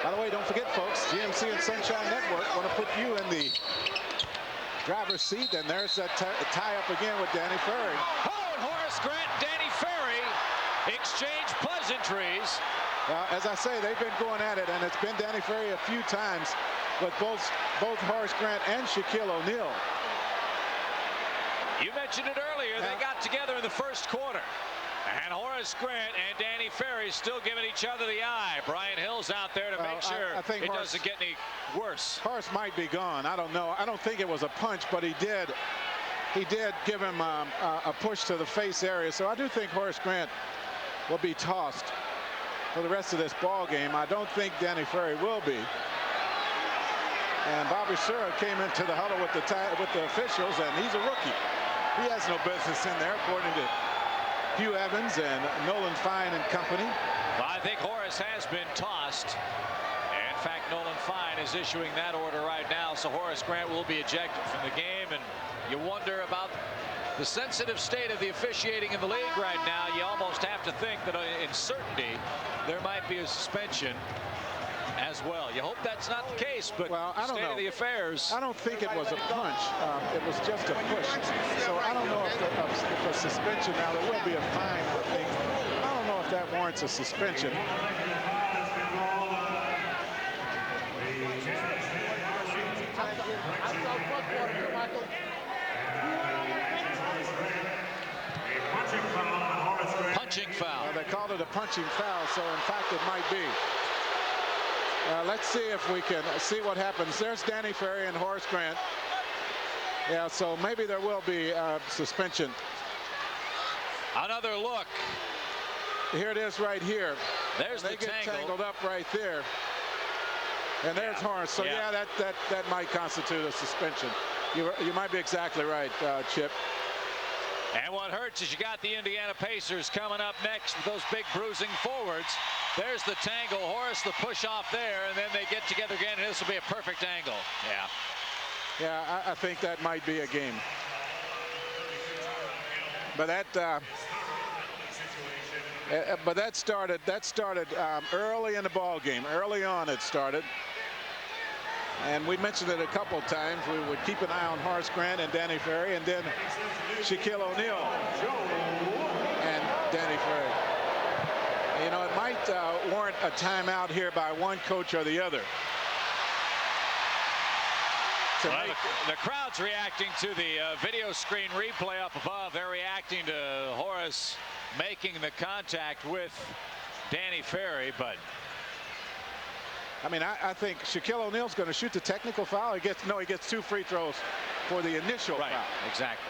By the way, don't forget, folks, GMC and Sunshine Network want to put you in the driver's seat. And there's that tie up again with Danny Ferry. Oh, and Horace Grant, Danny Ferry exchange pleasantries. As I say, they've been going at it, and it's been Danny Ferry a few times with both Horace Grant and Shaquille O'Neal. You mentioned it earlier. They got together in the first quarter. And Horace Grant and Danny Ferry still giving each other the eye. Brian Hill's out there to make sure I think it doesn't get any worse. Horace might be gone. I don't know. I don't think it was a punch, but he did give him a push to the face area. So I do think Horace Grant will be tossed for the rest of this ball game. I don't think Danny Ferry will be. And Bob Sura came into the huddle with the officials, and he's a rookie. He has no business in there, according to Hugh Evans and Nolan Fine and company. Well, I think Horace has been tossed. In fact, Nolan Fine is issuing that order right now, so Horace Grant will be ejected from the game. And you wonder about the sensitive state of the officiating in the league right now. You almost have to think that in certainty there might be a suspension as well. You hope that's not the case, but I don't know. of the affairs. I don't think it was a punch. It was just a push. So I don't know if a suspension. Now there will be a fine, I think. I don't know if that warrants a suspension. Punching foul. They called it a punching foul, so in fact it might be. Let's see if we can see what happens. There's Danny Ferry and Horace Grant. Yeah, so maybe there will be suspension. Another look. Here it is right here. There's they get tangle. tangled up right there. And there's Horace. So yeah, that might constitute a suspension. You might be exactly right, Chip. And what hurts is you got the Indiana Pacers coming up next with those big bruising forwards. There's the tangle. Horace the push off there, and then they get together again, and this will be a perfect angle. Yeah, I think that might be a game. But that started early in the ball game. Early on it started. And we mentioned it a couple of times. We would keep an eye on Horace Grant and Danny Ferry, and then Shaquille O'Neal and Danny Ferry. You know, it might warrant a timeout here by one coach or the other. Well, the crowd's reacting to the video screen replay up above. They're reacting to Horace making the contact with Danny Ferry, but I mean, I think Shaquille O'Neal's going to shoot the technical foul. He gets 2 free throws for the initial foul. Exactly.